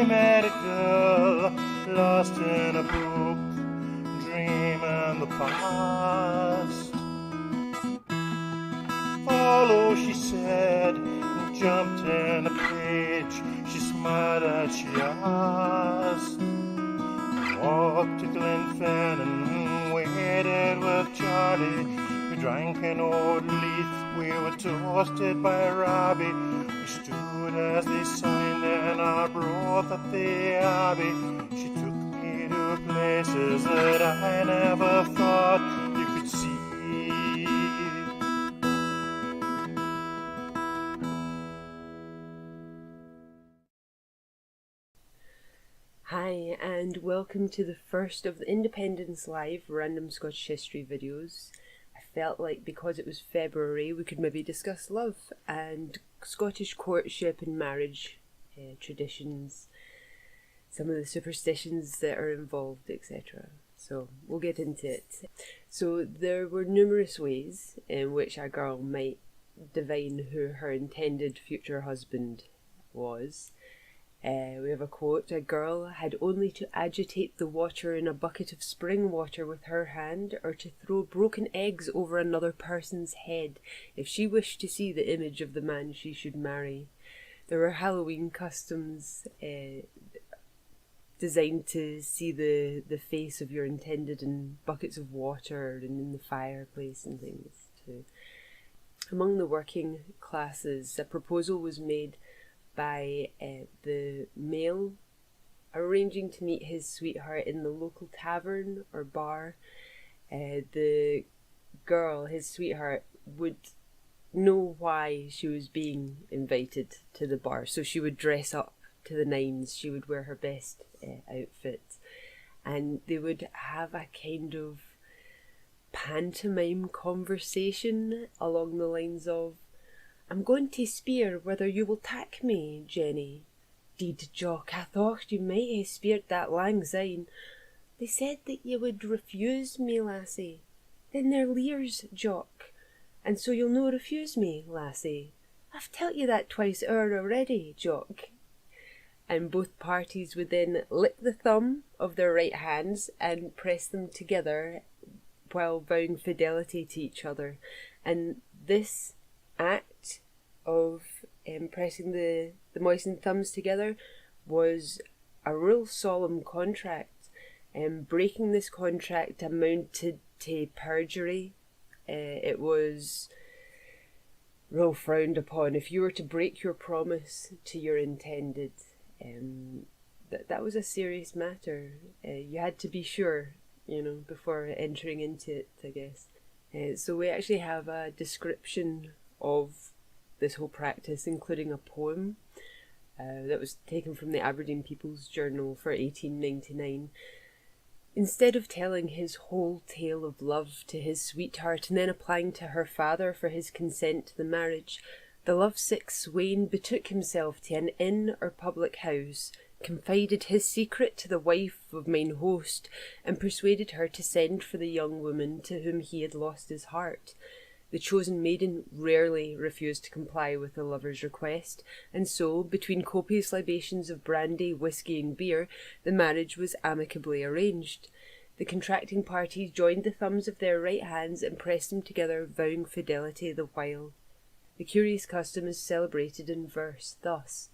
met a girl lost in a book, dreaming the past. Follow, she said, and jumped in a page. She smiled and she asked. Walked to Glenfinnan, waited with Charlie. We drank an old Leith, we were toasted by Robbie. We stood as they signed in our broth at the Abbey. She took me to places that I never thought you could see. Hi, and welcome to the first of the Independence Live Random Scottish History videos. I felt like because it was February we could maybe discuss love and Scottish courtship and marriage traditions, some of the superstitions that are involved, etc. So we'll get into it. So there were numerous ways in which a girl might divine who her intended future husband was. We have a quote: "A girl had only to agitate the water in a bucket of spring water with her hand, or to throw broken eggs over another person's head, if she wished to see the image of the man she should marry." There were Halloween customs designed to see the face of your intended in buckets of water and in the fireplace and things too. Among the working classes, a proposal was made by the male arranging to meet his sweetheart in the local tavern or bar. The girl, his sweetheart, would know why she was being invited to the bar, so she would dress up to the nines, she would wear her best outfit, and they would have a kind of pantomime conversation along the lines of, "I'm going to speir whether you will tak me, Jenny." "Deed, Jock, I thought you might hae speired that lang syne." "They said that you would refuse me, lassie." "Then they're leers, Jock, and so you'll no refuse me, lassie." "I've telt you that twice o'er already, Jock." And both parties would then lick the thumb of their right hands and press them together while vowing fidelity to each other. And this act of pressing the moistened thumbs together was a real solemn contract. Breaking this contract amounted to perjury. It was real frowned upon. If you were to break your promise to your intended, that was a serious matter. You had to be sure, before entering into it, I guess. So we actually have a description of this whole practice, including a poem that was taken from the Aberdeen People's Journal for 1899. Instead of telling his whole tale of love to his sweetheart and then applying to her father for his consent to the marriage, the lovesick swain betook himself to an inn or public house, confided his secret to the wife of mine host, and persuaded her to send for the young woman to whom he had lost his heart. The chosen maiden rarely refused to comply with the lover's request, and so, between copious libations of brandy, whisky, and beer, the marriage was amicably arranged. The contracting parties joined the thumbs of their right hands and pressed them together, vowing fidelity the while. The curious custom is celebrated in verse thus: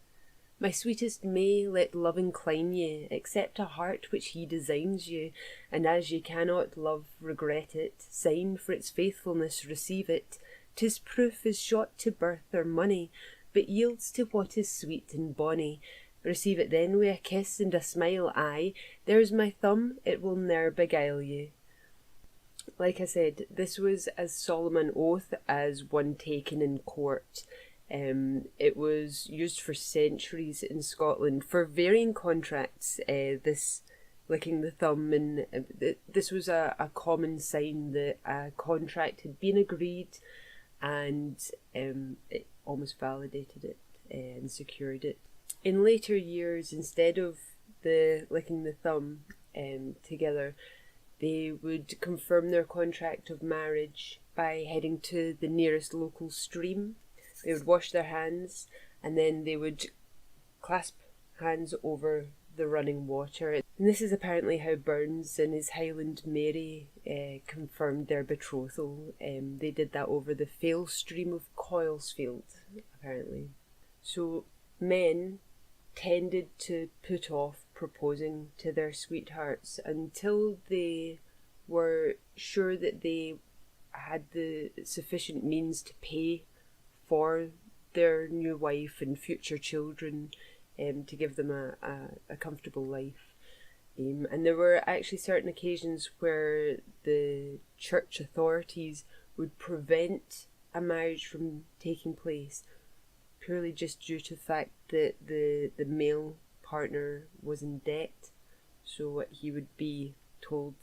"My sweetest May, let love incline ye, accept a heart which he designs you, and as ye cannot love regret it, sign for its faithfulness receive it. 'Tis proof is shot to birth or money, but yields to what is sweet and bonny. Receive it then wi' a kiss and a smile, aye, there's my thumb, it will ne'er beguile ye." Like I said, this was as solemn an oath as one taken in court. It was used for centuries in Scotland for varying contracts. This licking the thumb, and this was a common sign that a contract had been agreed, and it almost validated it and secured it. In later years, instead of the licking the thumb together, they would confirm their contract of marriage by heading to the nearest local stream. They would wash their hands, and then they would clasp hands over the running water. And this is apparently how Burns and his Highland Mary confirmed their betrothal. They did that over the Fale Stream of Coilsfield, apparently. So men tended to put off proposing to their sweethearts until they were sure that they had the sufficient means to pay for their new wife and future children, to give them a comfortable life. And there were actually certain occasions where the church authorities would prevent a marriage from taking place, purely just due to the fact that the male partner was in debt. So he would be told,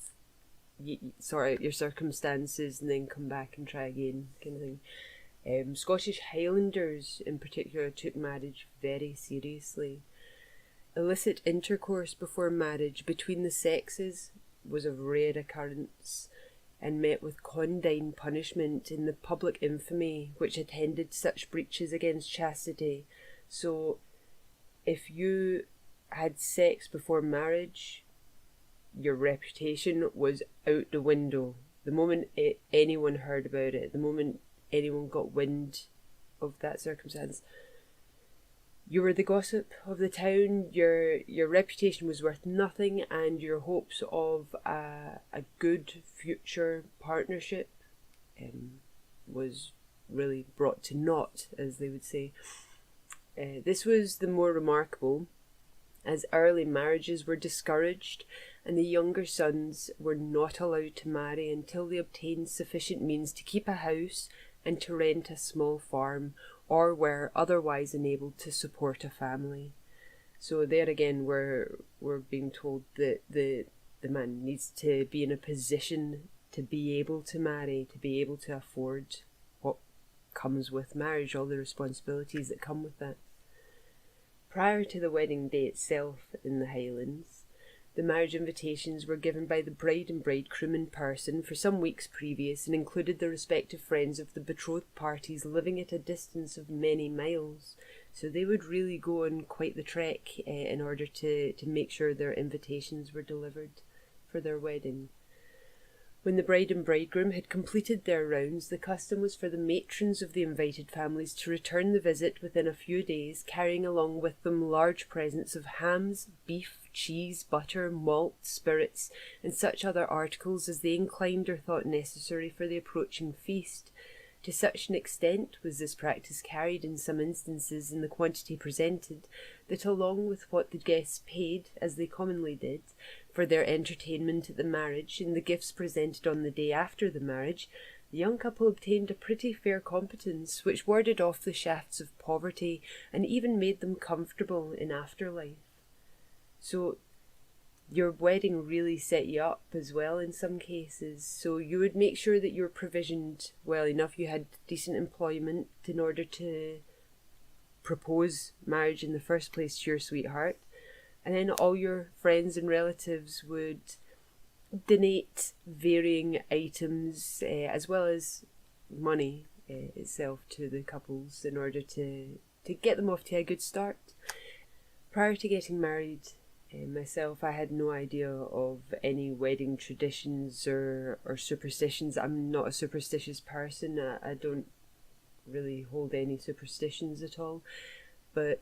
sort out your circumstances and then come back and try again, kind of thing. Scottish Highlanders in particular took marriage very seriously. Illicit intercourse before marriage between the sexes was of rare occurrence and met with condign punishment in the public infamy which attended such breaches against chastity. So if you had sex before marriage, your reputation was out the window. The moment anyone heard about it, the moment anyone got wind of that circumstance, you were the gossip of the town. Your reputation was worth nothing, and your hopes of a good future partnership was really brought to naught, as they would say. This was the more remarkable as early marriages were discouraged, and the younger sons were not allowed to marry until they obtained sufficient means to keep a house and to rent a small farm, or were otherwise enabled to support a family. So there again we're being told that the man needs to be in a position to be able to marry, to be able to afford what comes with marriage, all the responsibilities that come with that. Prior to the wedding day itself in the Highlands, the marriage invitations were given by the bride and bridegroom in person for some weeks previous and included the respective friends of the betrothed parties living at a distance of many miles. So they would really go on quite the trek in order to make sure their invitations were delivered for their wedding. When the bride and bridegroom had completed their rounds, the custom was for the matrons of the invited families to return the visit within a few days, carrying along with them large presents of hams, beef, cheese, butter, malt, spirits, and such other articles as they inclined or thought necessary for the approaching feast. To such an extent was this practice carried in some instances in the quantity presented, that along with what the guests paid, as they commonly did, for their entertainment at the marriage and the gifts presented on the day after the marriage, the young couple obtained a pretty fair competence, which warded off the shafts of poverty and even made them comfortable in afterlife. So your wedding really set you up as well in some cases. So you would make sure that you were provisioned well enough, you had decent employment in order to propose marriage in the first place to your sweetheart. And then all your friends and relatives would donate varying items as well as money itself to the couples in order to get them off to a good start. Prior to getting married myself, I had no idea of any wedding traditions or superstitions. I'm not a superstitious person. I don't really hold any superstitions at all. But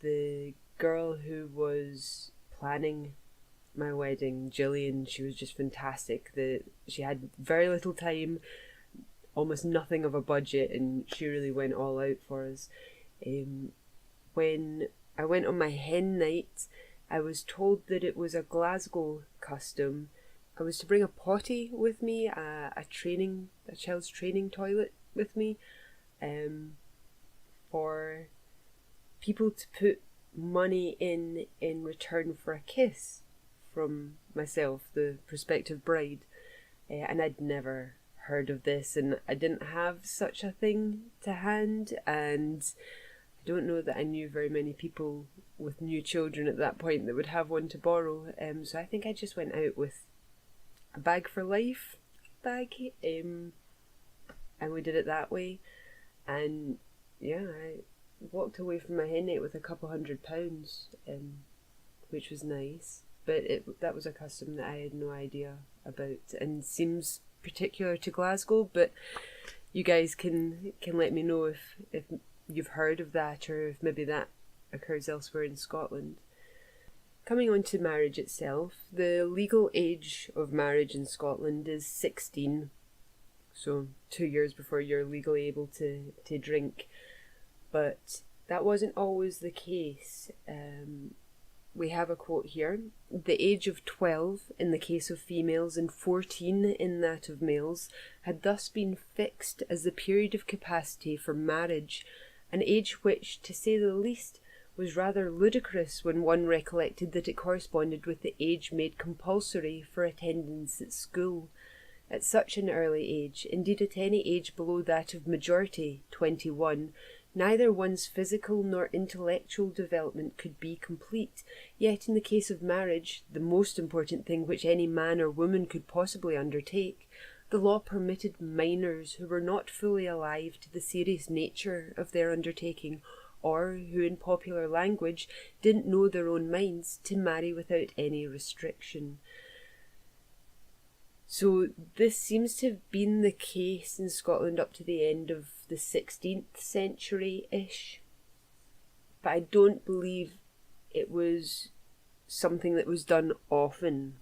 the girl who was planning my wedding, Gillian, she was just fantastic. She had very little time, almost nothing of a budget, and she really went all out for us. When I went on my hen night, I was told that it was a Glasgow custom. I was to bring a potty with me, a child's training toilet with me, for people to put money in return for a kiss from myself, the prospective bride. And I'd never heard of this, and I didn't have such a thing to hand, and I don't know that I knew very many people with new children at that point that would have one to borrow. So I think I just went out with a bag for life bag, and we did it that way. And yeah, walked away from my hen night with a couple £100, which was nice. But that was a custom that I had no idea about, and seems particular to Glasgow. But you guys can let me know if you've heard of that, or if maybe that occurs elsewhere in Scotland. Coming on to marriage itself, the legal age of marriage in Scotland is 16, so 2 years before you're legally able to drink. But that wasn't always the case. We have a quote here. The age of 12 in the case of females and 14 in that of males had thus been fixed as the period of capacity for marriage, an age which, to say the least, was rather ludicrous when one recollected that it corresponded with the age made compulsory for attendance at school. At such an early age, indeed at any age below that of majority, 21, neither one's physical nor intellectual development could be complete, yet in the case of marriage, the most important thing which any man or woman could possibly undertake, the law permitted minors who were not fully alive to the serious nature of their undertaking, or who in popular language didn't know their own minds, to marry without any restriction. So this seems to have been the case in Scotland up to the end of the 16th century-ish. But I don't believe it was something that was done often.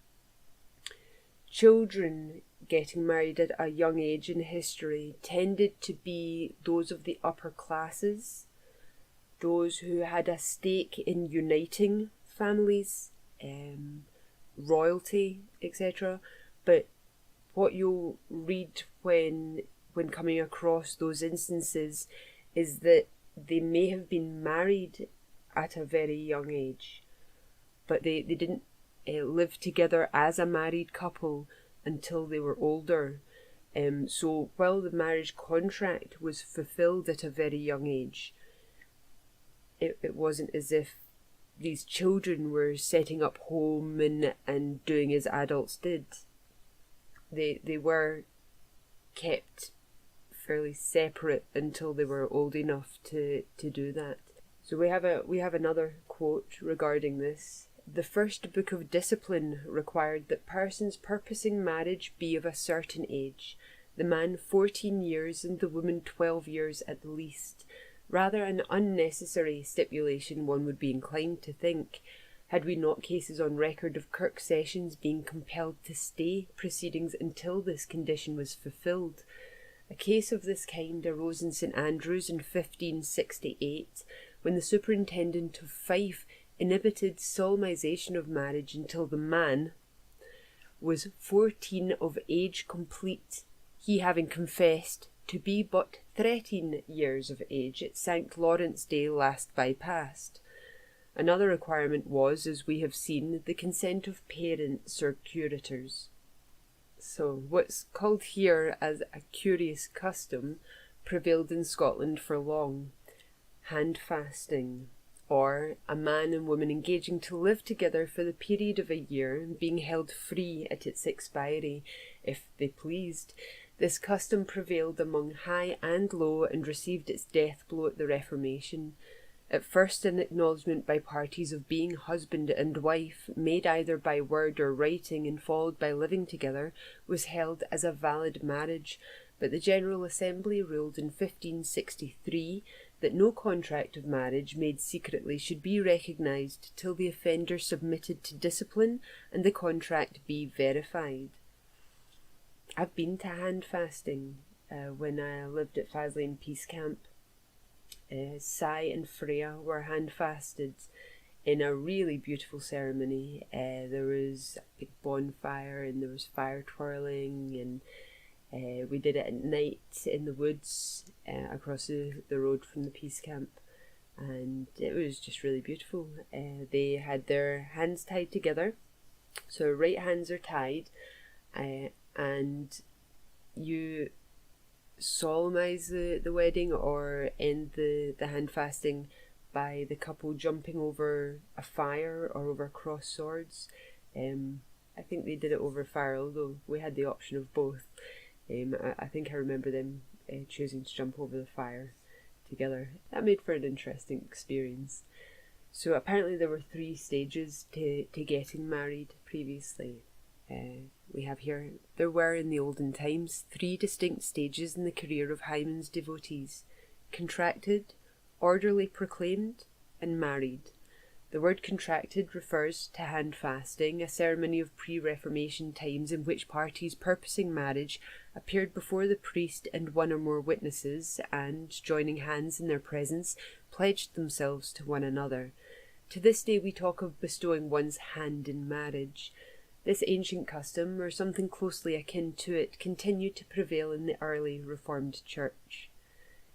Children getting married at a young age in history tended to be those of the upper classes, those who had a stake in uniting families, royalty, etc. But what you'll read when coming across those instances is that they may have been married at a very young age, but they didn't live together as a married couple until they were older. So while the marriage contract was fulfilled at a very young age, it wasn't as if these children were setting up home and doing as adults did. They were kept fairly separate until they were old enough to do that. So we have another quote regarding this. The first book of discipline required that persons purposing marriage be of a certain age, the man 14 years and the woman 12 years at the least. Rather an unnecessary stipulation, one would be inclined to think, had we not cases on record of kirk sessions being compelled to stay proceedings until this condition was fulfilled. A case of this kind arose in St Andrews in 1568, when the superintendent of Fife inhibited solemnisation of marriage until the man was 14 of age complete, he having confessed to be but 13 years of age at St Lawrence Day last bypast. Another requirement was, as we have seen, the consent of parents or curators. So what's called here as a curious custom prevailed in Scotland for long. Hand-fasting, or a man and woman engaging to live together for the period of a year, being held free at its expiry, if they pleased. This custom prevailed among high and low and received its death blow at the Reformation. At first an acknowledgment by parties of being husband and wife, made either by word or writing and followed by living together, was held as a valid marriage, but the General Assembly ruled in 1563 that no contract of marriage made secretly should be recognised till the offender submitted to discipline and the contract be verified. I've been to hand fasting when I lived at Faslane Peace Camp. Sai and Freya were hand fasted in a really beautiful ceremony. There was a big bonfire and there was fire twirling, and we did it at night in the woods across the road from the Peace Camp, and it was just really beautiful. They had their hands tied together, so right hands are tied, and you solemnize the wedding or end the hand fasting by the couple jumping over a fire or over cross swords. I think they did it over fire, although we had the option of both. I think I remember them choosing to jump over the fire together. That made for an interesting experience. So apparently there were 3 stages to getting married previously. We have here, there were in the olden times 3 distinct stages in the career of Hymen's devotees: contracted, orderly proclaimed, and married. The word contracted refers to hand fasting, a ceremony of pre-Reformation times in which parties purposing marriage appeared before the priest and 1 or more witnesses and, joining hands in their presence, pledged themselves to one another. To this day we talk of bestowing one's hand in marriage. This ancient custom, or something closely akin to it, continued to prevail in the early Reformed Church.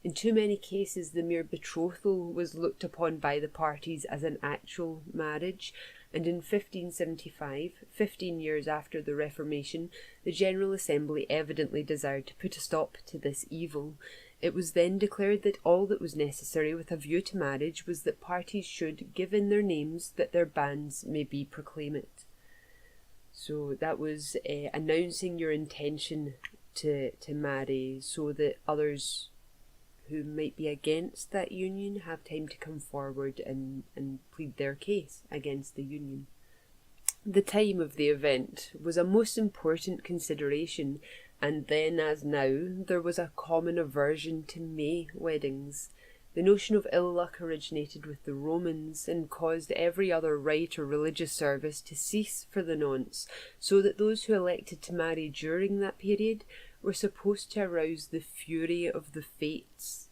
In too many cases the mere betrothal was looked upon by the parties as an actual marriage, and in 1575, 15 years after the Reformation, the General Assembly evidently desired to put a stop to this evil. It was then declared that all that was necessary with a view to marriage was that parties should give in their names that their banns may be proclaimed. So that was announcing your intention to marry, so that others who might be against that union have time to come forward and plead their case against the union. The time of the event was a most important consideration, and then, as now, there was a common aversion to May weddings. The notion of ill luck originated with the Romans and caused every other rite or religious service to cease for the nonce, so that those who elected to marry during that period were supposed to arouse the fury of the fates.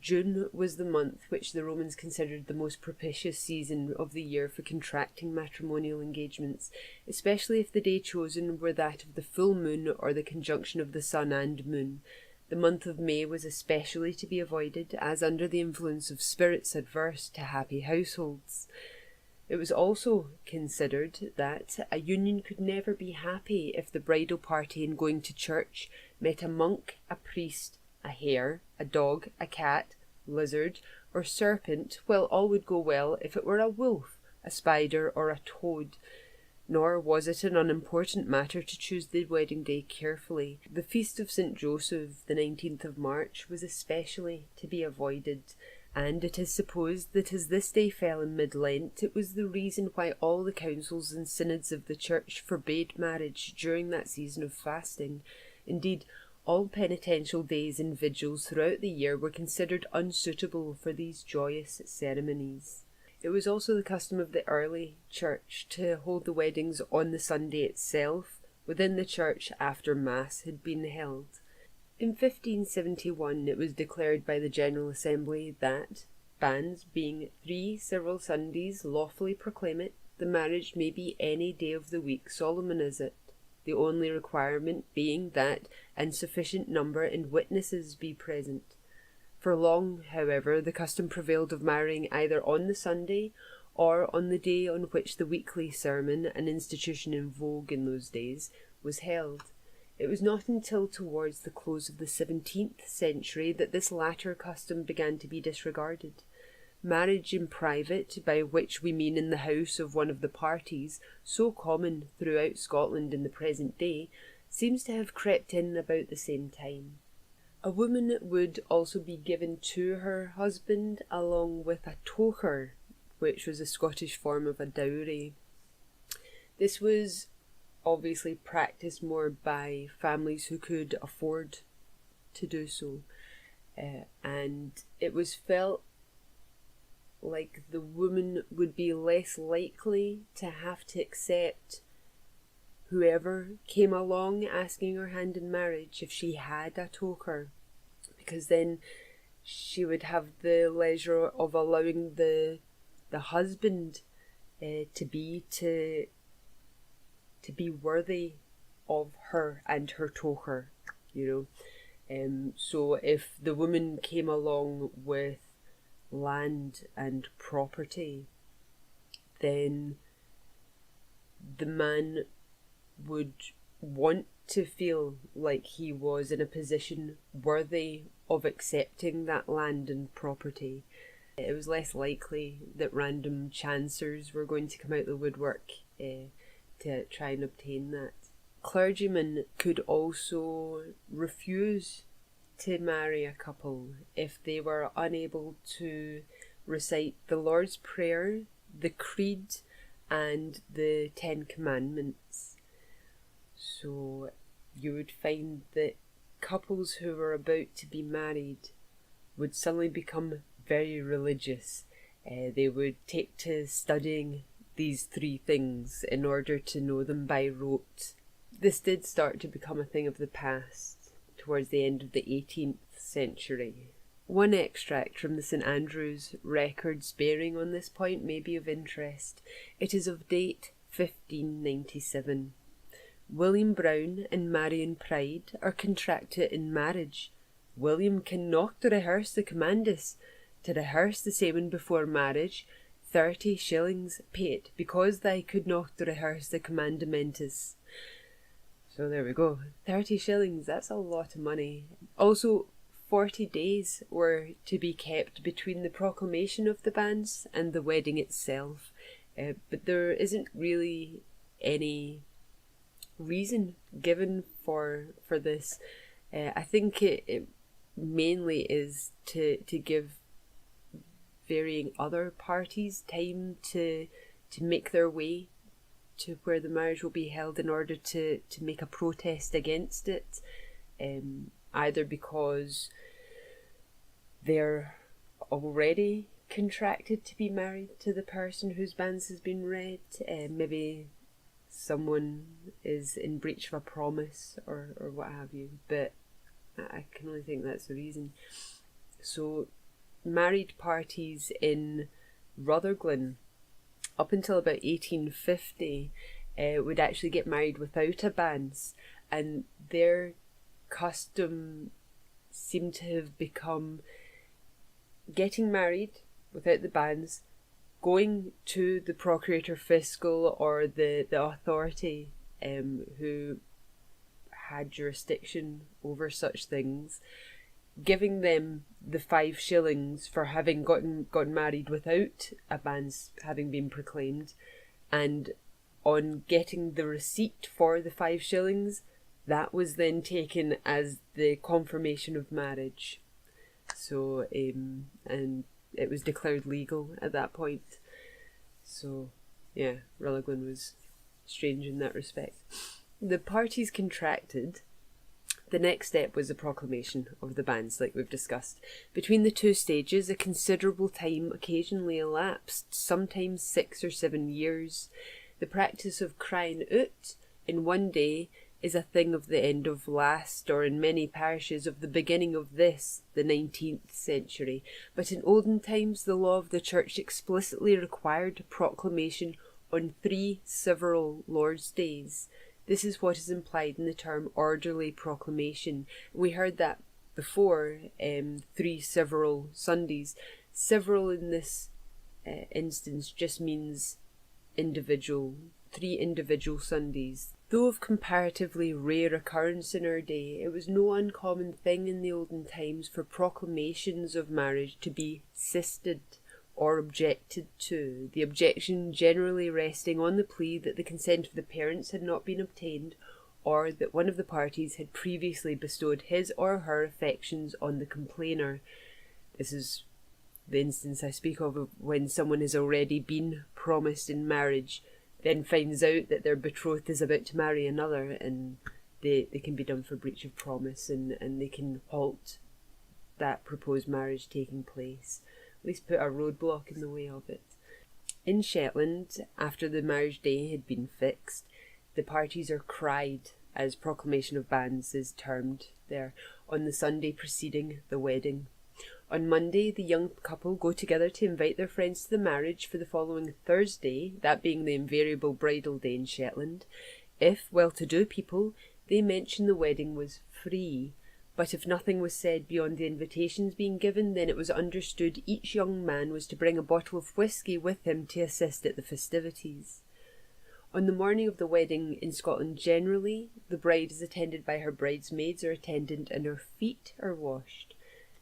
June was the month which the Romans considered the most propitious season of the year for contracting matrimonial engagements, especially if the day chosen were that of the full moon or the conjunction of the sun and moon. The month of May was especially to be avoided, as under the influence of spirits adverse to happy households. It was also considered that a union could never be happy if the bridal party, in going to church, met a monk, a priest, a hare, a dog, a cat, lizard, or serpent, while all would go well if it were a wolf, a spider, or a toad. Nor was it an unimportant matter to choose the wedding day carefully. The feast of St. Joseph, the 19th of March, was especially to be avoided, and it is supposed that as this day fell in mid-Lent, it was the reason why all the councils and synods of the Church forbade marriage during that season of fasting. Indeed, all penitential days and vigils throughout the year were considered unsuitable for these joyous ceremonies. It was also the custom of the early church to hold the weddings on the Sunday itself, within the church after Mass had been held. In 1571 it was declared by the General Assembly that, banns being 3 several Sundays lawfully proclaim it, the marriage may be any day of the week solemnize it, the only requirement being that in sufficient number and witnesses be present. For long, however, the custom prevailed of marrying either on the Sunday or on the day on which the weekly sermon, an institution in vogue in those days, was held. It was not until towards the close of the 17th century that this latter custom began to be disregarded. Marriage in private, by which we mean in the house of one of the parties, so common throughout Scotland in the present day, seems to have crept in about the same time. A woman would also be given to her husband along with a tocher, which was a Scottish form of a dowry. This was obviously practiced more by families who could afford to do so, and it was felt like the woman would be less likely to have to accept whoever came along asking her hand in marriage if she had a tocher, because then she would have the leisure of allowing the husband to be worthy of her and her tocher, so if the woman came along with land and property, then the man would want to feel like he was in a position worthy of accepting that land and property. It was less likely that random chancers were going to come out the woodwork to try and obtain that. Clergymen could also refuse to marry a couple if they were unable to recite the Lord's Prayer, the Creed, and the Ten Commandments. So you would find that couples who were about to be married would suddenly become very religious. They would take to studying these three things in order to know them by rote. This did start to become a thing of the past towards the end of the 18th century. One extract from the St Andrews records bearing on this point may be of interest. It is of date 1597. William Brown and Marion Pride are contracted in marriage. William can not to rehearse the commandis. To rehearse the same before marriage, 30 shillings paid, because they could not rehearse the commandamentus. So there we go. 30 shillings, that's a lot of money. Also, 40 days were to be kept between the proclamation of the banns and the wedding itself. But there isn't really any reason given for this. I think it mainly is to give varying other parties time to make their way to where the marriage will be held in order to make a protest against it, either because they're already contracted to be married to the person whose banns has been read, maybe someone is in breach of a promise or what have you, but I can only think that's the reason. So married parties in Rutherglen up until about 1850 would actually get married without a banns, and their custom seemed to have become getting married without the banns, going to the procurator fiscal or the authority who had jurisdiction over such things, giving them the 5 shillings for having gotten married without a banns having been proclaimed, and on getting the receipt for the 5 shillings, that was then taken as the confirmation of marriage. So and it was declared legal at that point. So yeah, Rutherglen was strange in that respect. The parties contracted. The next step was the proclamation of the banns, like we've discussed. Between the two stages, a considerable time occasionally elapsed, sometimes 6 or 7 years. The practice of crying out in one day is a thing of the end of last, or in many parishes of the beginning of this, the 19th century. But in olden times, the law of the Church explicitly required proclamation on 3 several Lord's days. This is what is implied in the term orderly proclamation. We heard that before, 3 several Sundays. Several in this instance just means individual, 3 individual Sundays. Though of comparatively rare occurrence in our day, it was no uncommon thing in the olden times for proclamations of marriage to be sisted or objected to, the objection generally resting on the plea that the consent of the parents had not been obtained, or that one of the parties had previously bestowed his or her affections on the complainer. This is the instance I speak of when someone has already been promised in marriage, then finds out that their betrothed is about to marry another, and they can be done for breach of promise, and they can halt that proposed marriage taking place. At least put a roadblock in the way of it. In Shetland, after the marriage day had been fixed, the parties are cried, as proclamation of banns is termed there, on the Sunday preceding the wedding. On Monday, the young couple go together to invite their friends to the marriage for the following Thursday, that being the invariable bridal day in Shetland. If well-to-do people, they mention the wedding was free, but if nothing was said beyond the invitations being given, then it was understood each young man was to bring a bottle of whisky with him to assist at the festivities. On the morning of the wedding in Scotland generally, the bride is attended by her bridesmaids or attendant, and her feet are washed.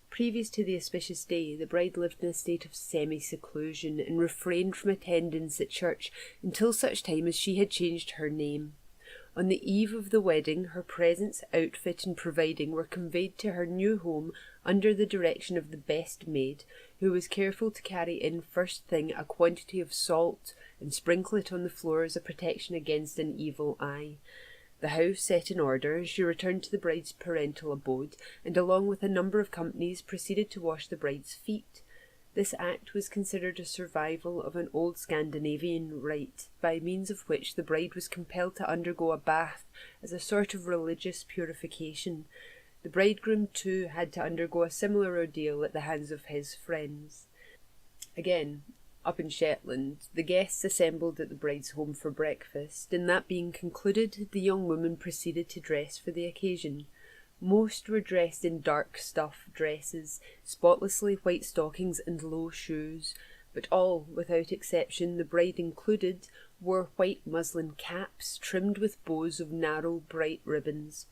Previous to the auspicious day, the bride lived in a state of semi-seclusion and refrained from attendance at church until such time as she had changed her name. On the eve of the wedding, her presents, outfit and providing were conveyed to her new home under the direction of the best maid, who was careful to carry in first thing a quantity of salt and sprinkle it on the floor as a protection against an evil eye. The house set in order, she returned to the bride's parental abode, and along with a number of companies proceeded to wash the bride's feet. This act was considered a survival of an old Scandinavian rite, by means of which the bride was compelled to undergo a bath as a sort of religious purification. The bridegroom, too, had to undergo a similar ordeal at the hands of his friends. Again, up in Shetland, the guests assembled at the bride's home for breakfast, and that being concluded, the young woman proceeded to dress for the occasion. Most were dressed in dark stuff dresses, spotlessly white stockings and low shoes, but all, without exception, the bride included, wore white muslin caps trimmed with bows of narrow, bright ribbons.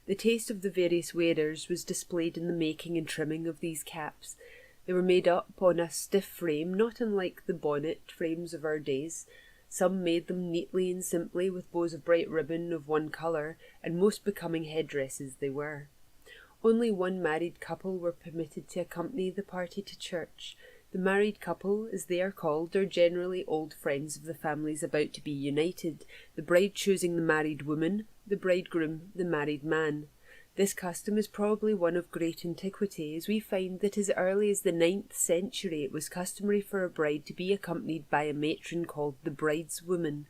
The taste of the various wearers was displayed in the making and trimming of these caps. They were made up on a stiff frame, not unlike the bonnet frames of our days. Some made them neatly and simply with bows of bright ribbon of one colour, and most becoming headdresses they were. Only one married couple were permitted to accompany the party to church. The married couple, as they are called, are generally old friends of the families about to be united, the bride choosing the married woman, the bridegroom the married man. This custom is probably one of great antiquity, as we find that as early as the 9th century it was customary for a bride to be accompanied by a matron called the brideswoman,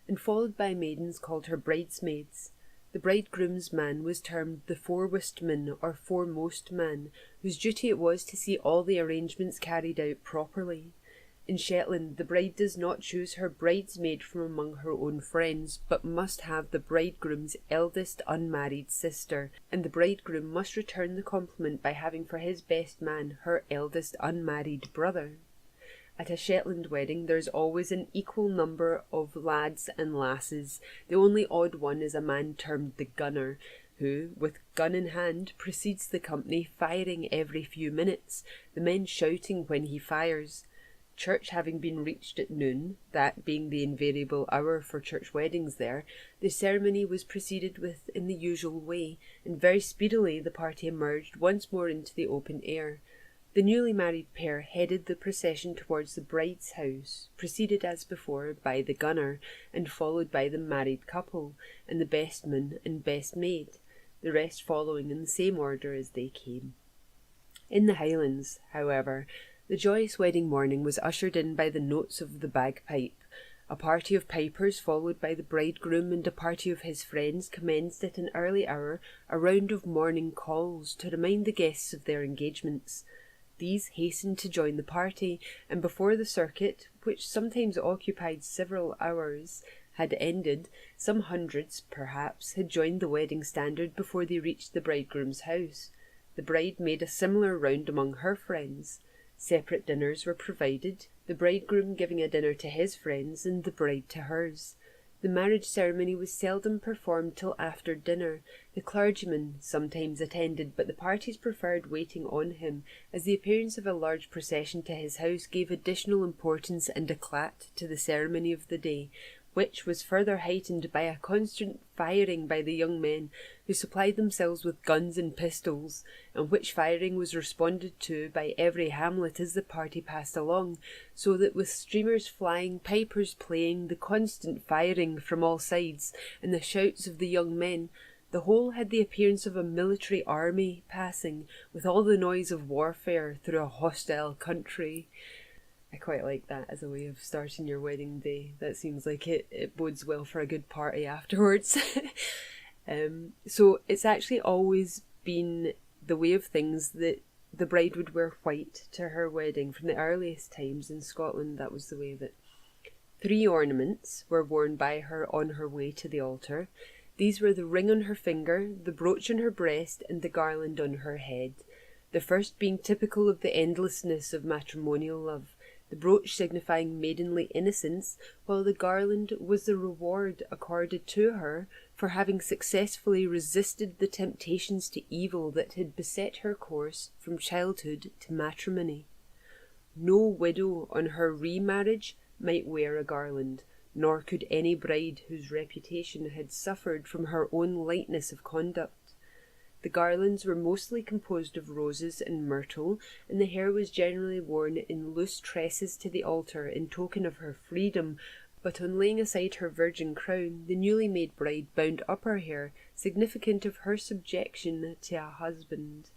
and followed by maidens called her bridesmaids. The bridegroom's man was termed the forewostman or foremost man, whose duty it was to see all the arrangements carried out properly. In Shetland, the bride does not choose her bridesmaid from among her own friends, but must have the bridegroom's eldest unmarried sister, and the bridegroom must return the compliment by having for his best man her eldest unmarried brother. At a Shetland wedding there is always an equal number of lads and lasses. The only odd one is a man termed the gunner, who, with gun in hand, precedes the company, firing every few minutes, the men shouting when he fires. Church having been reached at noon, that being the invariable hour for church weddings there, the ceremony was proceeded with in the usual way, and very speedily the party emerged once more into the open air. The newly married pair headed the procession towards the bride's house, preceded as before by the gunner, and followed by the married couple, and the best man and best maid, the rest following in the same order as they came. In the Highlands, however, the joyous wedding morning was ushered in by the notes of the bagpipe. A party of pipers, followed by the bridegroom and a party of his friends, commenced at an early hour a round of morning calls to remind the guests of their engagements. These hastened to join the party, and before the circuit, which sometimes occupied several hours, had ended, some hundreds, perhaps, had joined the wedding standard before they reached the bridegroom's house. The bride made a similar round among her friends. Separate dinners were provided, the bridegroom giving a dinner to his friends and the bride to hers. The marriage ceremony was seldom performed till after dinner. The clergyman sometimes attended, but the parties preferred waiting on him, as the appearance of a large procession to his house gave additional importance and éclat to the ceremony of the day, which was further heightened by a constant firing by the young men, who supplied themselves with guns and pistols, and which firing was responded to by every hamlet as the party passed along, so that with streamers flying, pipers playing, the constant firing from all sides, and the shouts of the young men, the whole had the appearance of a military army passing, with all the noise of warfare through a hostile country. I quite like that as a way of starting your wedding day. That seems like it bodes well for a good party afterwards. So it's actually always been the way of things that the bride would wear white to her wedding. From the earliest times in Scotland, that was the way of it. 3 ornaments were worn by her on her way to the altar. These were the ring on her finger, the brooch on her breast, and the garland on her head. The first being typical of the endlessness of matrimonial love, the brooch signifying maidenly innocence, while the garland was the reward accorded to her for having successfully resisted the temptations to evil that had beset her course from childhood to matrimony. No widow on her remarriage might wear a garland, nor could any bride whose reputation had suffered from her own lightness of conduct. The garlands were mostly composed of roses and myrtle, and the hair was generally worn in loose tresses to the altar in token of her freedom, but on laying aside her virgin crown, the newly made bride bound up her hair, significant of her subjection to a husband.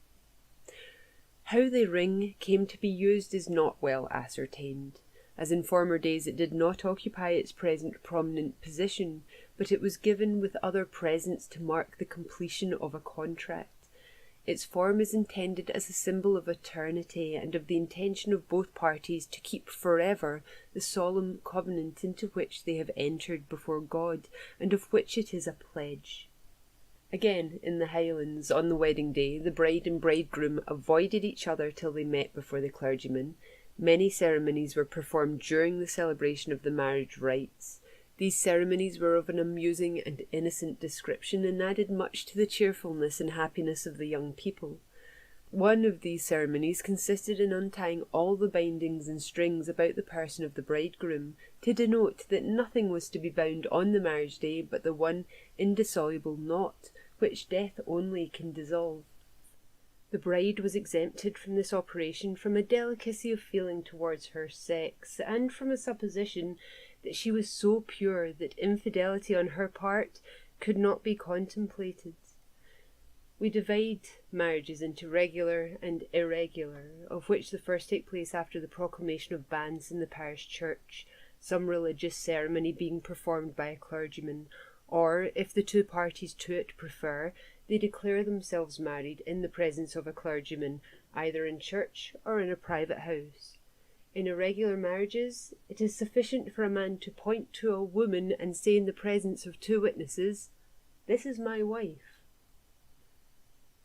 How the ring came to be used is not well ascertained. As in former days, it did not occupy its present prominent position, but it was given with other presents to mark the completion of a contract. Its form is intended as a symbol of eternity and of the intention of both parties to keep forever the solemn covenant into which they have entered before God, and of which it is a pledge. Again, in the Highlands, on the wedding day, the bride and bridegroom avoided each other till they met before the clergyman. Many ceremonies were performed during the celebration of the marriage rites. These ceremonies were of an amusing and innocent description, and added much to the cheerfulness and happiness of the young people. One of these ceremonies consisted in untying all the bindings and strings about the person of the bridegroom, to denote that nothing was to be bound on the marriage day but the one indissoluble knot, which death only can dissolve. The bride was exempted from this operation from a delicacy of feeling towards her sex, and from a supposition that she was so pure that infidelity on her part could not be contemplated. We divide marriages into regular and irregular, of which the first take place after the proclamation of banns in the parish church, some religious ceremony being performed by a clergyman, or, if the two parties to it prefer, they declare themselves married in the presence of a clergyman, either in church or in a private house. In irregular marriages, it is sufficient for a man to point to a woman and say in the presence of two witnesses, "This is my wife."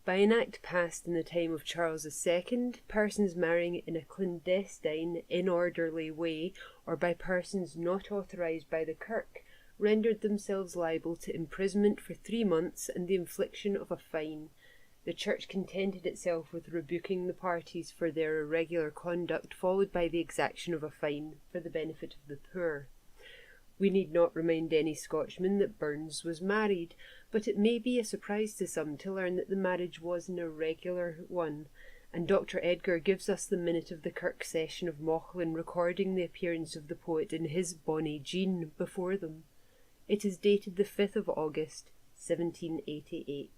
By an act passed in the time of Charles II, persons marrying in a clandestine, inorderly way, or by persons not authorised by the Kirk, rendered themselves liable to imprisonment for 3 months and the infliction of a fine. The Church contented itself with rebuking the parties for their irregular conduct, followed by the exaction of a fine for the benefit of the poor. We need not remind any Scotchman that Burns was married, but it may be a surprise to some to learn that the marriage was an irregular one, and Dr. Edgar gives us the minute of the Kirk session of Mauchline recording the appearance of the poet in his bonny Jean before them. It is dated the 5th of August, 1788.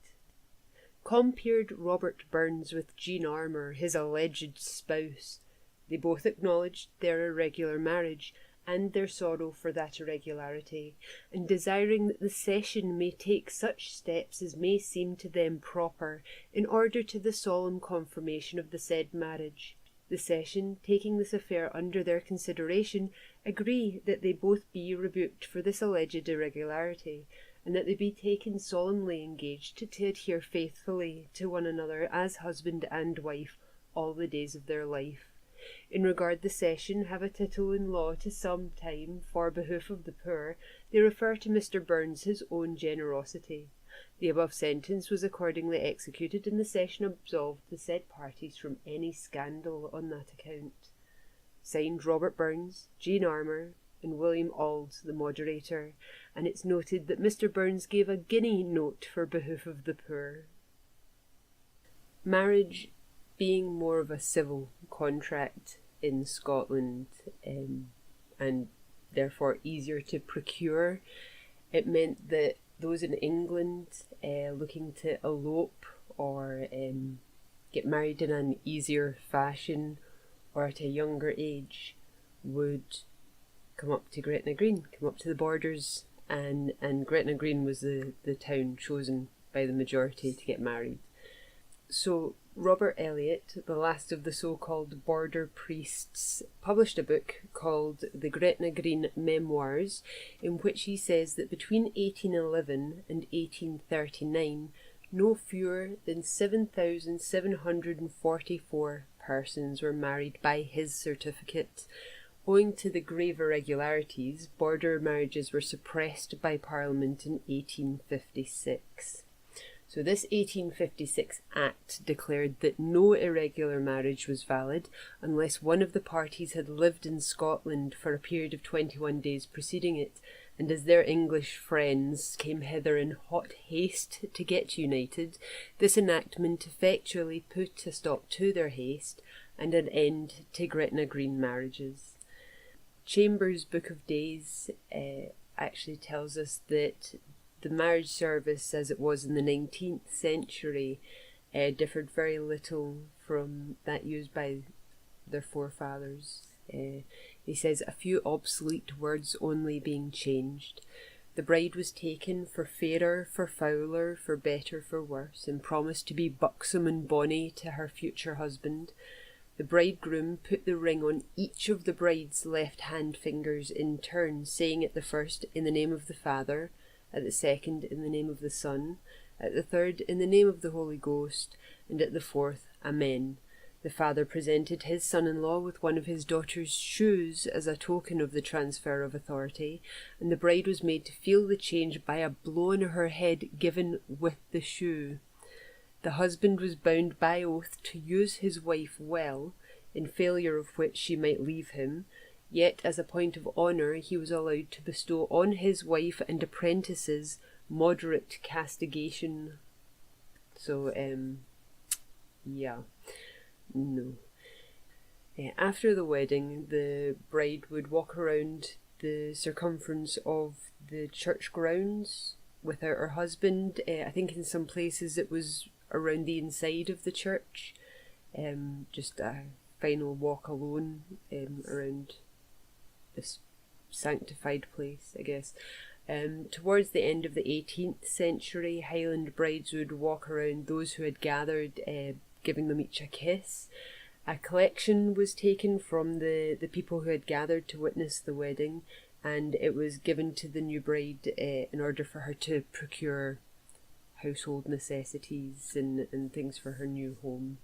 Compeered Robert Burns with Jean Armour, his alleged spouse. They both acknowledged their irregular marriage, and their sorrow for that irregularity, and desiring that the session may take such steps as may seem to them proper, in order to the solemn confirmation of the said marriage. The session, taking this affair under their consideration, agree that they both be rebuked for this alleged irregularity, and that they be taken solemnly engaged to adhere faithfully to one another as husband and wife all the days of their life. In regard the session have a title in law to some time for behoof of the poor, they refer to Mr. Burns his own generosity. The above sentence was accordingly executed, and the session absolved the said parties from any scandal on that account. Signed Robert Burns, Jean Armour, and William Auld, the moderator, and it's noted that Mr. Burns gave a guinea note for behoof of the poor. Marriage being more of a civil contract in Scotland, and therefore easier to procure, it meant that those in England looking to elope or get married in an easier fashion or at a younger age would come up to Gretna Green, come up to the borders, and Gretna Green was the town chosen by the majority to get married. So Robert Elliot, the last of the so-called border priests, published a book called The Gretna Green Memoirs, in which he says that between 1811 and 1839, no fewer than 7,744 persons were married by his certificate. Owing to the grave irregularities, border marriages were suppressed by Parliament in 1856. So this 1856 Act declared that no irregular marriage was valid unless one of the parties had lived in Scotland for a period of 21 days preceding it, and as their English friends came hither in hot haste to get united, this enactment effectually put a stop to their haste and an end to Gretna Green marriages. Chambers' Book of Days actually tells us that the marriage service as it was in the 19th century differed very little from that used by their forefathers. He says a few obsolete words only being changed. The bride was taken for fairer, for fouler, for better, for worse, and promised to be buxom and bonny to her future husband. The bridegroom put the ring on each of the bride's left-hand fingers in turn, saying at the first, in the name of the Father, at the second, in the name of the Son, at the third, in the name of the Holy Ghost, and at the fourth, Amen. The father presented his son-in-law with one of his daughter's shoes as a token of the transfer of authority, and the bride was made to feel the change by a blow on her head given with the shoe. The husband was bound by oath to use his wife well, in failure of which she might leave him, yet as a point of honour he was allowed to bestow on his wife and apprentices moderate castigation. So, no. After the wedding, the bride would walk around the circumference of the church grounds without her husband. I think in some places it was around the inside of the church, just a final walk alone around this sanctified place, I guess. Towards the end of the 18th century, Highland brides would walk around those who had gathered, giving them each a kiss. A collection was taken from the people who had gathered to witness the wedding, and it was given to the new bride in order for her to procure household necessities and things for her new home.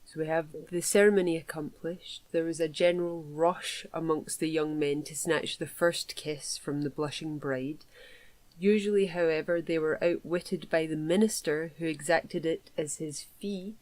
So we have the ceremony accomplished. There was a general rush amongst the young men to snatch the first kiss from the blushing bride. Usually, however, they were outwitted by the minister, who exacted it as his fee.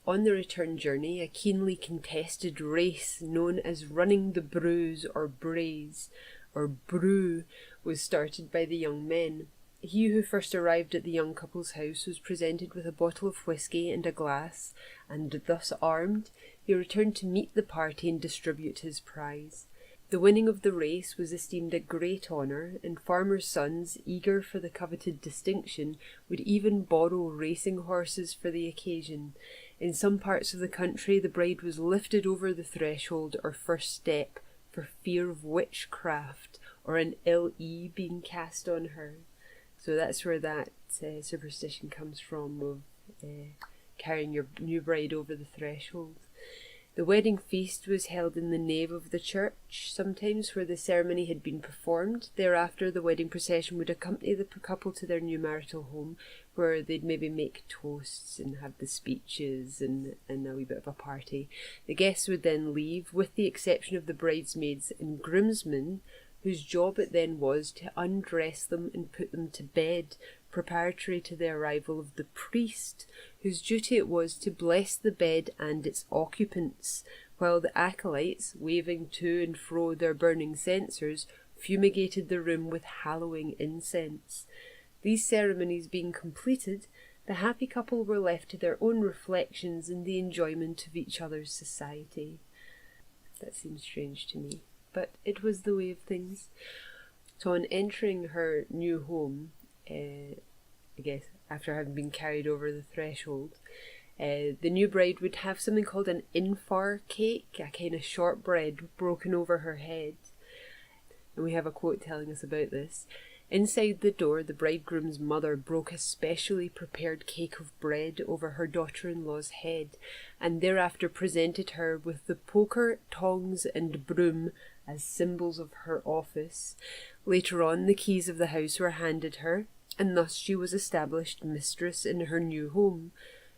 On the return journey, a keenly contested race known as running the brews or braes or brew was started by the young men. He who first arrived at the young couple's house was presented with a bottle of whisky and a glass, and thus armed, he returned to meet the party and distribute his prize. The winning of the race was esteemed a great honour, and farmers' sons, eager for the coveted distinction, would even borrow racing horses for the occasion. In some parts of the country, the bride was lifted over the threshold or first step for fear of witchcraft or an ill eye being cast on her. So that's where that superstition comes from, of carrying your new bride over the threshold. The wedding feast was held in the nave of the church, sometimes where the ceremony had been performed. Thereafter, the wedding procession would accompany the couple to their new marital home, where they'd maybe make toasts and have the speeches and a wee bit of a party. The guests would then leave, with the exception of the bridesmaids and groomsmen, whose job it then was to undress them and put them to bed, preparatory to the arrival of the priest, whose duty it was to bless the bed and its occupants, while the acolytes, waving to and fro their burning censers, fumigated the room with hallowing incense. These ceremonies being completed, the happy couple were left to their own reflections and the enjoyment of each other's society. That seems strange to me, but it was the way of things. So on entering her new home, I guess after having been carried over the threshold, the new bride would have something called an infar cake, a kind of shortbread broken over her head. And we have a quote telling us about this. Inside the door, the bridegroom's mother broke a specially prepared cake of bread over her daughter-in-law's head, and thereafter presented her with the poker, tongs, and broom as symbols of her office. Later on, the keys of the house were handed her, and thus she was established mistress in her new home.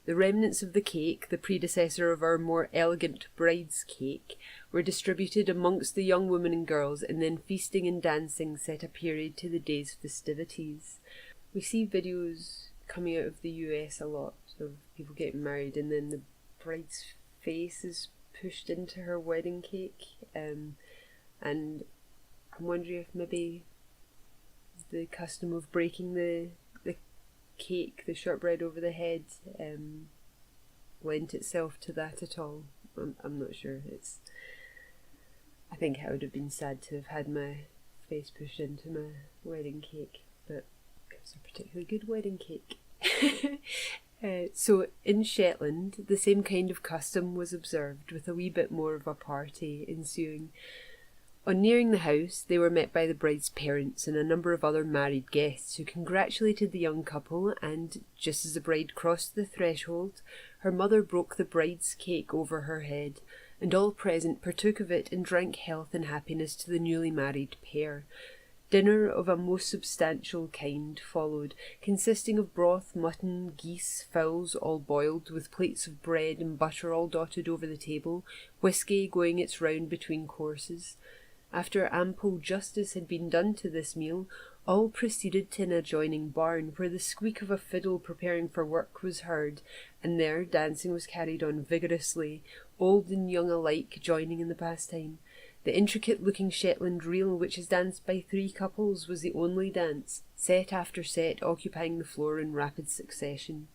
The remnants of the cake, the predecessor of our more elegant bride's cake, were distributed amongst the young women and girls, and then feasting and dancing set a period to the day's festivities. We see videos coming out of the US a lot, of people getting married and then the bride's face is pushed into her wedding cake, and I'm wondering if maybe the custom of breaking the cake, the shortbread over the head, lent itself to that at all. I'm not sure. I think it would have been sad to have had my face pushed into my wedding cake, but it was a particularly good wedding cake. So in Shetland, the same kind of custom was observed, with a wee bit more of a party ensuing. On nearing the house, they were met by the bride's parents and a number of other married guests who congratulated the young couple, and just as the bride crossed the threshold, her mother broke the bride's cake over her head, and all present partook of it and drank health and happiness to the newly married pair. Dinner of a most substantial kind followed, consisting of broth, mutton, geese, fowls all boiled, with plates of bread and butter all dotted over the table, whisky going its round between courses. After ample justice had been done to this meal, all proceeded to an adjoining barn, where the squeak of a fiddle preparing for work was heard, and there dancing was carried on vigorously, old and young alike joining in the pastime. The intricate-looking Shetland reel, which is danced by 3 couples, was the only dance, set after set occupying the floor in rapid succession.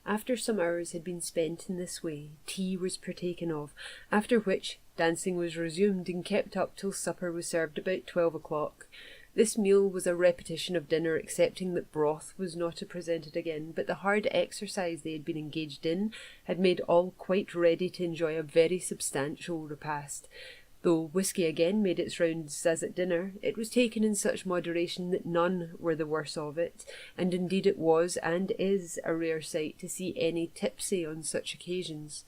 After some hours had been spent in this way, tea was partaken of, after which dancing was resumed and kept up till supper was served about 12 o'clock. This meal was a repetition of dinner, excepting that broth was not presented again, but the hard exercise they had been engaged in had made all quite ready to enjoy a very substantial repast. Though whisky again made its rounds as at dinner, it was taken in such moderation that none were the worse of it, and indeed it was and is a rare sight to see any tipsy on such occasions.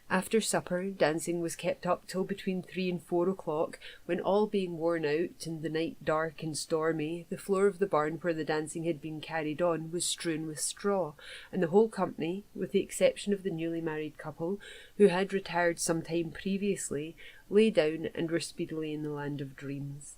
After supper, dancing was kept up till between 3 and 4 o'clock, when all being worn out and the night dark and stormy, the floor of the barn where the dancing had been carried on was strewn with straw, and the whole company, with the exception of the newly married couple, who had retired some time previously, lay down and were speedily in the land of dreams.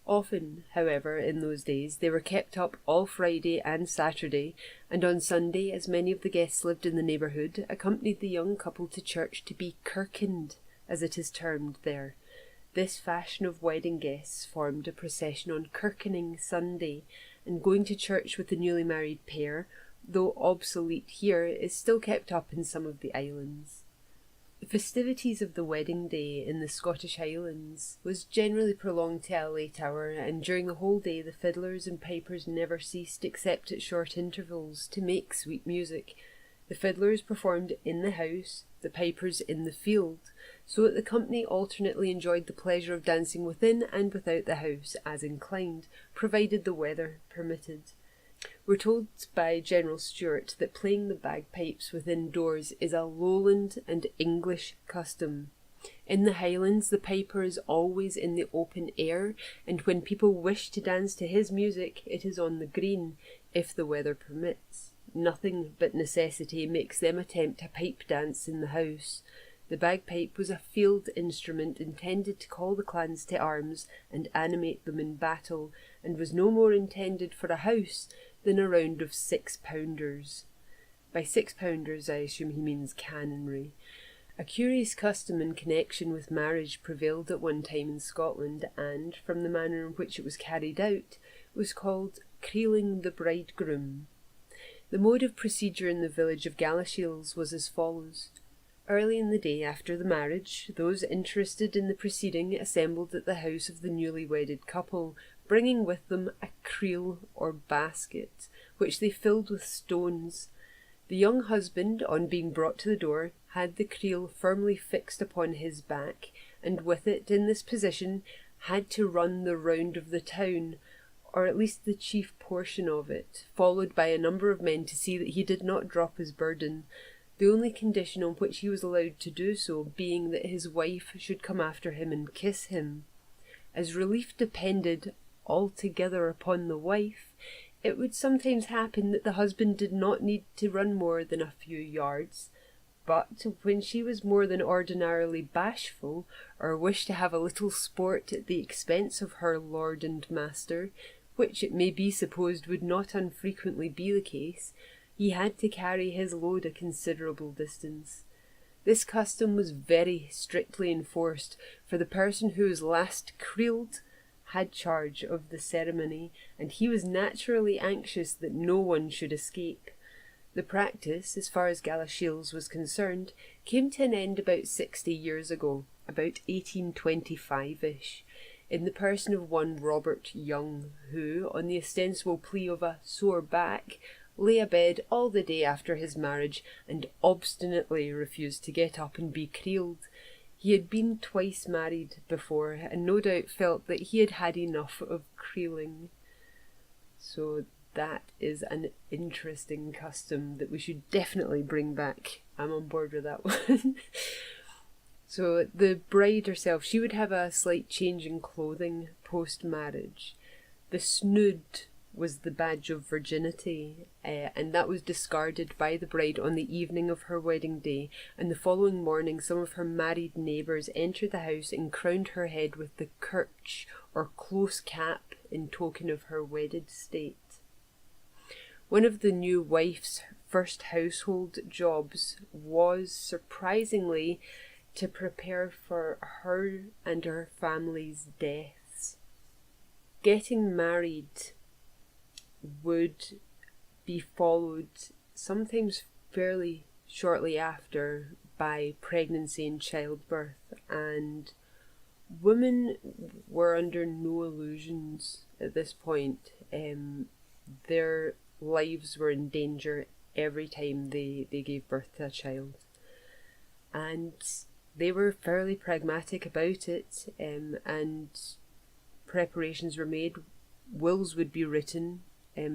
Often, however, in those days, they were kept up all Friday and Saturday, and on Sunday, as many of the guests lived in the neighbourhood, accompanied the young couple to church to be kirkened, as it is termed there. This fashion of wedding guests formed a procession on Kirkening Sunday, and going to church with the newly married pair, though obsolete here, is still kept up in some of the islands. The festivities of the wedding day in the Scottish Highlands was generally prolonged to a late hour, and during the whole day the fiddlers and pipers never ceased, except at short intervals, to make sweet music. The fiddlers performed in the house, the pipers in the field, so that the company alternately enjoyed the pleasure of dancing within and without the house, as inclined, provided the weather permitted. We're told by General Stewart that playing the bagpipes within doors is a Lowland and English custom. In the Highlands, the piper is always in the open air, and when people wish to dance to his music, it is on the green, if the weather permits. Nothing but necessity makes them attempt a pipe dance in the house. The bagpipe was a field instrument intended to call the clans to arms and animate them in battle, and was no more intended for a house than a round of 6-pounders. By 6-pounders I assume he means canonry. A curious custom in connection with marriage prevailed at one time in Scotland, and, from the manner in which it was carried out, was called Crailing the Bridegroom. The mode of procedure in the village of Galashiels was as follows. Early in the day after the marriage, those interested in the proceeding assembled at the house of the newly wedded couple, bringing with them a creel or basket, which they filled with stones. The young husband, on being brought to the door, had the creel firmly fixed upon his back, and with it in this position had to run the round of the town, or at least the chief portion of it, followed by a number of men to see that he did not drop his burden, the only condition on which he was allowed to do so being that his wife should come after him and kiss him. As relief depended altogether upon the wife, it would sometimes happen that the husband did not need to run more than a few yards, but when she was more than ordinarily bashful, or wished to have a little sport at the expense of her lord and master, which it may be supposed would not unfrequently be the case, he had to carry his load a considerable distance. This custom was very strictly enforced, for the person who was last creeled had charge of the ceremony, and he was naturally anxious that no one should escape. The practice, as far as Galashiels was concerned, came to an end about 60 years ago, about 1825-ish, in the person of one Robert Young, who, on the ostensible plea of a sore back, lay abed all the day after his marriage and obstinately refused to get up and be creeled. He had been twice married before, and no doubt felt that he had had enough of creeling. So that is an interesting custom that we should definitely bring back. I'm on board with that one. So the bride herself, she would have a slight change in clothing post-marriage. The snood was the badge of virginity, and that was discarded by the bride on the evening of her wedding day, and the following morning some of her married neighbours entered the house and crowned her head with the kirch or close cap in token of her wedded state. One of the new wife's first household jobs was, surprisingly, to prepare for her and her family's deaths. Getting married would be followed sometimes fairly shortly after by pregnancy and childbirth, and women were under no illusions at this point. Their lives were in danger every time they gave birth to a child, and they were fairly pragmatic about it, and preparations were made. Wills would be written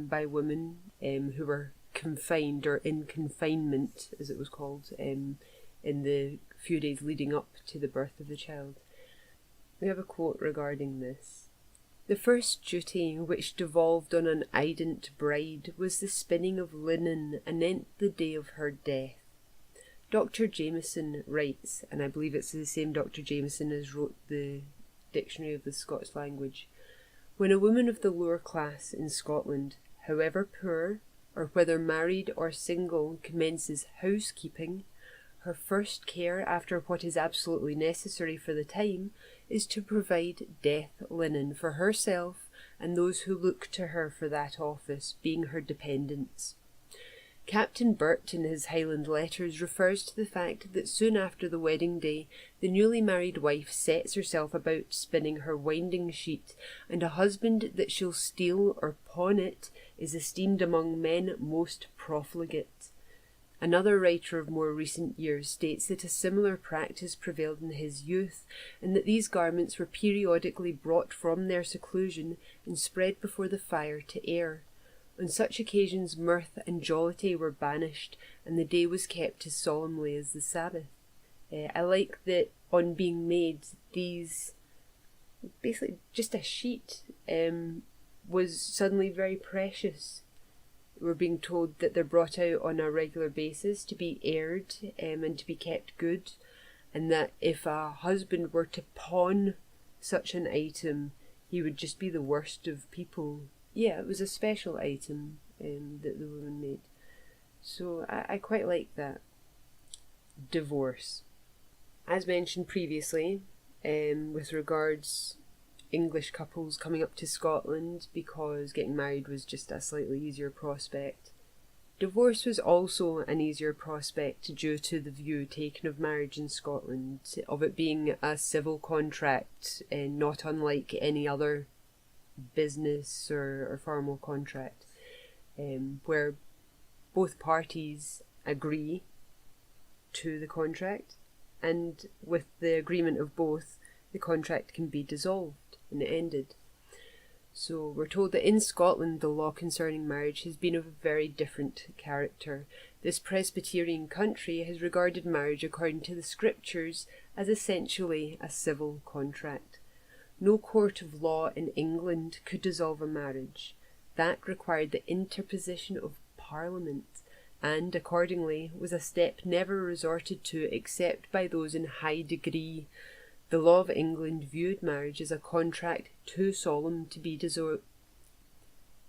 by women who were confined or in confinement, as it was called, in the few days leading up to the birth of the child. We have a quote regarding this. The first duty which devolved on an ident bride was the spinning of linen anent the day of her death. Dr. Jameson writes, and I believe it's the same Dr. Jameson as wrote the Dictionary of the Scots Language, when a woman of the lower class in Scotland, however poor, or whether married or single, commences housekeeping, her first care, after what is absolutely necessary for the time, is to provide death linen for herself and those who look to her for that office, being her dependents. Captain Burt, in his Highland Letters, refers to the fact that soon after the wedding day, the newly married wife sets herself about spinning her winding sheet, and a husband that shall steal or pawn it is esteemed among men most profligate. Another writer of more recent years states that a similar practice prevailed in his youth, and that these garments were periodically brought from their seclusion and spread before the fire to air. On such occasions mirth and jollity were banished, and the day was kept as solemnly as the Sabbath. I like that on being made, these, basically just a sheet, was suddenly very precious. We're being told that they're brought out on a regular basis to be aired and to be kept good, and that if a husband were to pawn such an item, he would just be the worst of people. Yeah, it was a special item that the woman made. So I quite like that. Divorce. As mentioned previously, with regards English couples coming up to Scotland because getting married was just a slightly easier prospect. Divorce was also an easier prospect due to the view taken of marriage in Scotland, of it being a civil contract, not unlike any other business or formal contract, where both parties agree to the contract, and with the agreement of both, the contract can be dissolved and ended. So we're told that in Scotland the law concerning marriage has been of a very different character. This Presbyterian country has regarded marriage according to the scriptures as essentially a civil contract. No court of law in England could dissolve a marriage. That required the interposition of Parliament, and accordingly was a step never resorted to except by those in high degree. The law of England viewed marriage as a contract too solemn to be dissolved.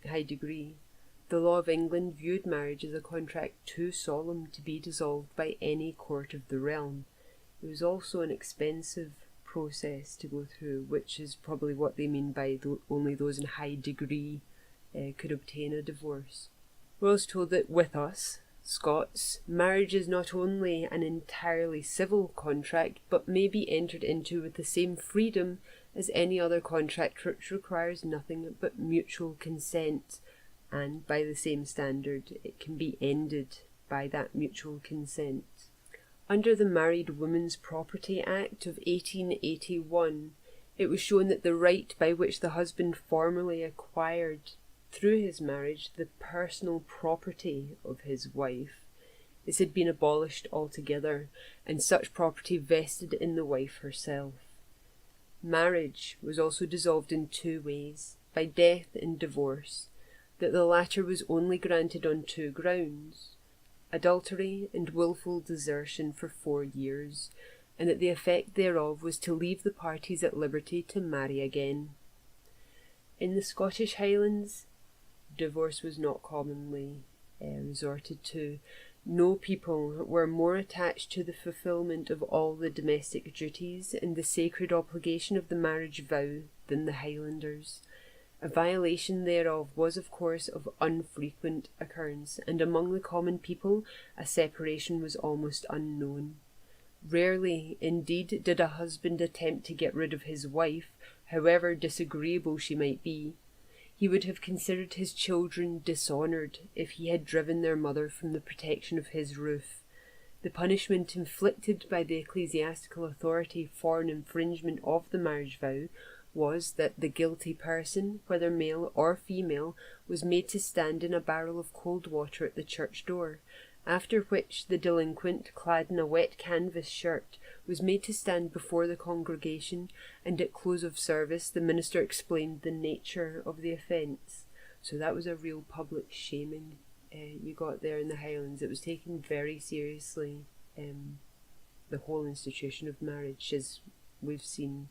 high degree. The law of England viewed marriage as a contract too solemn to be dissolved by any court of the realm. It was also an expensive process to go through, which is probably what they mean by only those in high degree could obtain a divorce. We're also told that with us, Scots, marriage is not only an entirely civil contract, but may be entered into with the same freedom as any other contract which requires nothing but mutual consent, and by the same standard it can be ended by that mutual consent. Under the Married Women's Property Act of 1881, it was shown that the right by which the husband formerly acquired through his marriage the personal property of his wife, this had been abolished altogether, and such property vested in the wife herself. Marriage was also dissolved in two ways, by death and divorce, that the latter was only granted on two grounds: adultery and wilful desertion for 4 years, and that the effect thereof was to leave the parties at liberty to marry again. In the Scottish Highlands, divorce was not commonly resorted to. No people were more attached to the fulfilment of all the domestic duties and the sacred obligation of the marriage vow than the Highlanders. A violation thereof was, of course, of unfrequent occurrence, and among the common people a separation was almost unknown. Rarely, indeed, did a husband attempt to get rid of his wife, however disagreeable she might be. He would have considered his children dishonoured if he had driven their mother from the protection of his roof. The punishment inflicted by the ecclesiastical authority for an infringement of the marriage vow was that the guilty person, whether male or female, was made to stand in a barrel of cold water at the church door, after which the delinquent, clad in a wet canvas shirt, was made to stand before the congregation, and at close of service the minister explained the nature of the offence. So that was a real public shaming you got there in the Highlands. It was taken very seriously, the whole institution of marriage, as we've seen.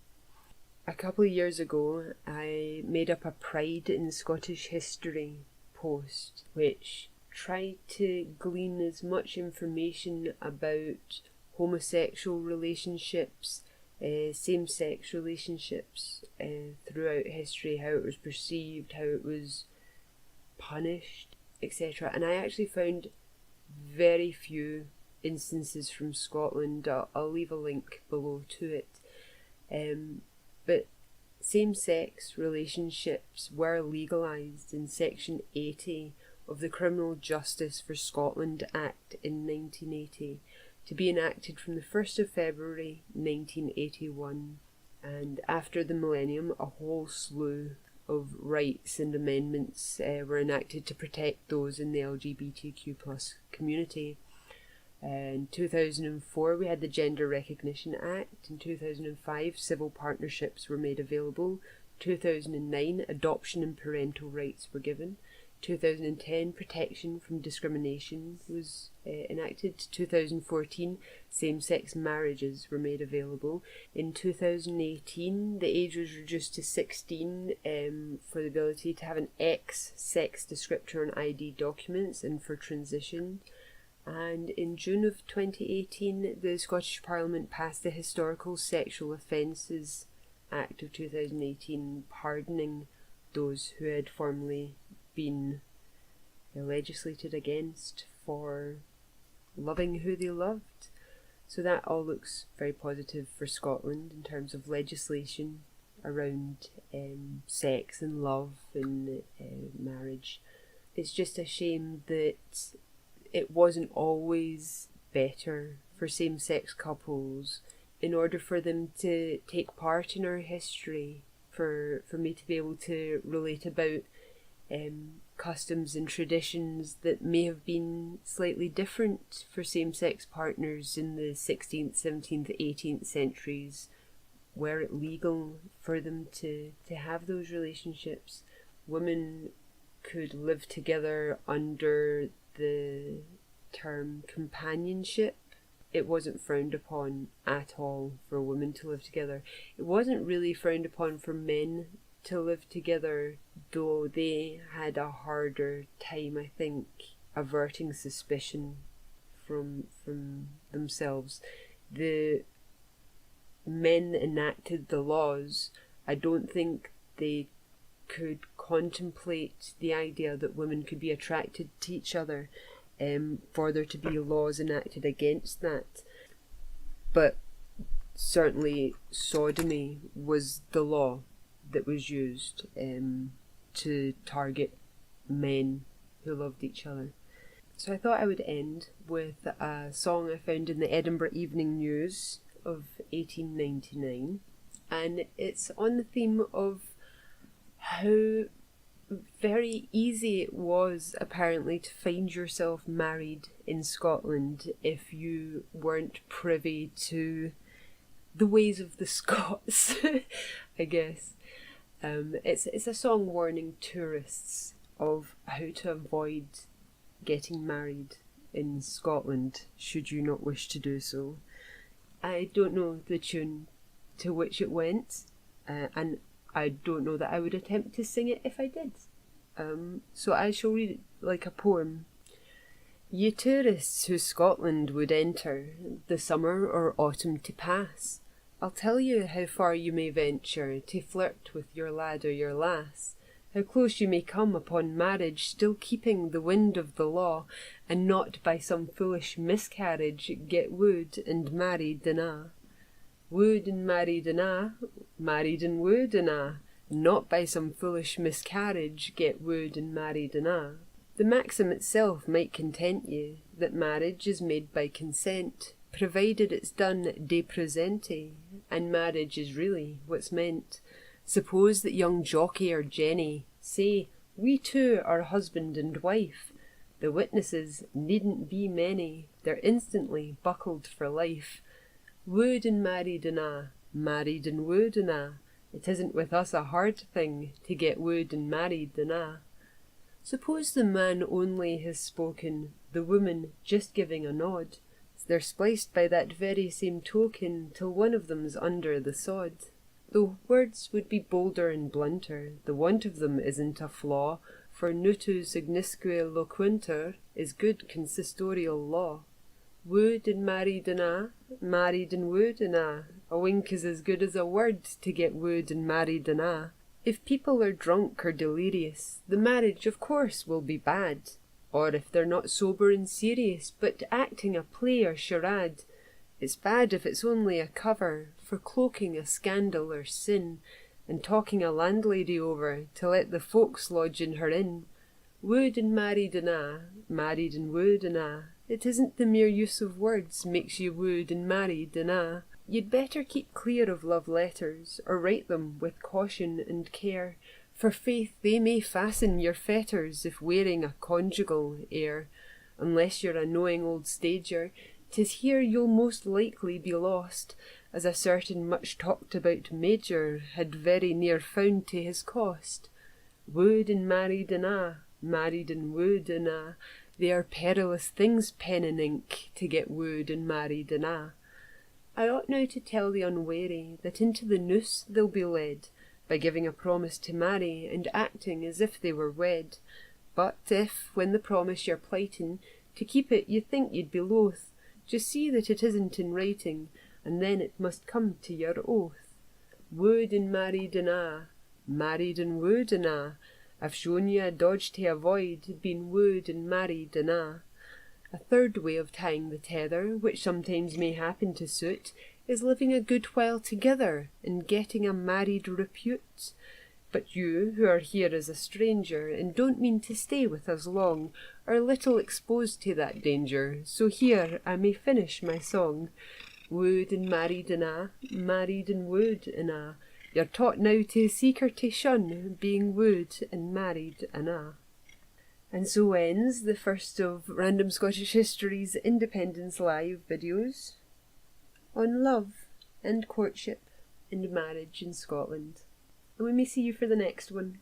A couple of years ago, I made up a Pride in Scottish History post, which tried to glean as much information about homosexual relationships, same-sex relationships throughout history, how it was perceived, how it was punished, etc. And I actually found very few instances from Scotland. I'll leave a link below to it. But same-sex relationships were legalised in Section 80 of the Criminal Justice for Scotland Act in 1980, to be enacted from the 1st of February 1981. And after the millennium, a whole slew of rights and amendments were enacted to protect those in the LGBTQ+ community. In 2004, we had the Gender Recognition Act. In 2005, civil partnerships were made available. 2009, adoption and parental rights were given. 2010, protection from discrimination was enacted. 2014, same-sex marriages were made available. In 2018, the age was reduced to 16 for the ability to have an X sex descriptor on ID documents and for transition. And in June of 2018, the Scottish Parliament passed the Historical Sexual Offences Act of 2018, pardoning those who had formerly been legislated against for loving who they loved. So that all looks very positive for Scotland in terms of legislation around sex and love and marriage. It's just a shame that it wasn't always better for same-sex couples in order for them to take part in our history, for me to be able to relate about customs and traditions that may have been slightly different for same-sex partners in the 16th, 17th, 18th centuries. Were it legal for them to have those relationships? Women could live together under the term companionship. It wasn't frowned upon at all for women to live together. It wasn't really frowned upon for men to live together, though they had a harder time, I think, averting suspicion from themselves. The men enacted the laws. I don't think they could contemplate the idea that women could be attracted to each other, for there to be laws enacted against that. But certainly sodomy was the law that was used to target men who loved each other. So I thought I would end with a song I found in the Edinburgh Evening News of 1899, and it's on the theme of how very easy it was apparently to find yourself married in Scotland if you weren't privy to the ways of the Scots, I guess. It's a song warning tourists of how to avoid getting married in Scotland should you not wish to do so. I don't know the tune to which it went, and I don't know that I would attempt to sing it if I did. So I shall read it like a poem. Ye tourists who Scotland would enter, the summer or autumn to pass, I'll tell you how far you may venture to flirt with your lad or your lass, how close you may come upon marriage, still keeping the wind of the law, and not by some foolish miscarriage get wooed and married and wooed and married and wooed and not by some foolish miscarriage get wooed and married and The maxim itself might content you, that marriage is made by consent, provided it's done de presente, and marriage is really what's meant. Suppose that young Jockey or Jenny say, we two are husband and wife. The witnesses needn't be many, they're instantly buckled for life. Wooed and married and married and wooed and it isn't with us a hard thing to get wooed and married and Suppose the man only has spoken, the woman just giving a nod. They're spliced by that very same token till one of them's under the sod. Though words would be bolder and blunter, the want of them isn't a flaw, for nutus ignisque loquuntur is good consistorial law. Wooed and married and wooed and a wink is as good as a word to get wooed and married and If people are drunk or delirious, the marriage of course will be bad, or if they're not sober and serious, but acting a play or charade, it's bad if it's only a cover for cloaking a scandal or sin, and talking a landlady over to let the folks lodge in her inn. Wooed and married and wooed and it isn't the mere use of words makes you wooed and married and You'd better keep clear of love letters, or write them with caution and care, for faith they may fasten your fetters if wearing a conjugal air. Unless you're a knowing old stager, 'tis here you'll most likely be lost, as a certain much talked about major had very near found to his cost. Wooed and married and wooed and they are perilous things, pen and ink, to get wooed and married and I ought now to tell the unwary that into the noose they'll be led, by giving a promise to marry, and acting as if they were wed. But if, when the promise you're plighting, to keep it you think you'd be loath, just see that it isn't in writing, and then it must come to your oath. Wooed and married and wooed and I've shown you a dodge to avoid, being wooed and married and A third way of tying the tether, which sometimes may happen to suit, is living a good while together, and getting a married repute. But you, who are here as a stranger, and don't mean to stay with us long, are little exposed to that danger, so here I may finish my song. Wooed and married and wooed and you're taught now to seek or to shun, being wooed and married and And so ends the first of Random Scottish History's Independence Live videos on love and courtship and marriage in Scotland. And we may see you for the next one.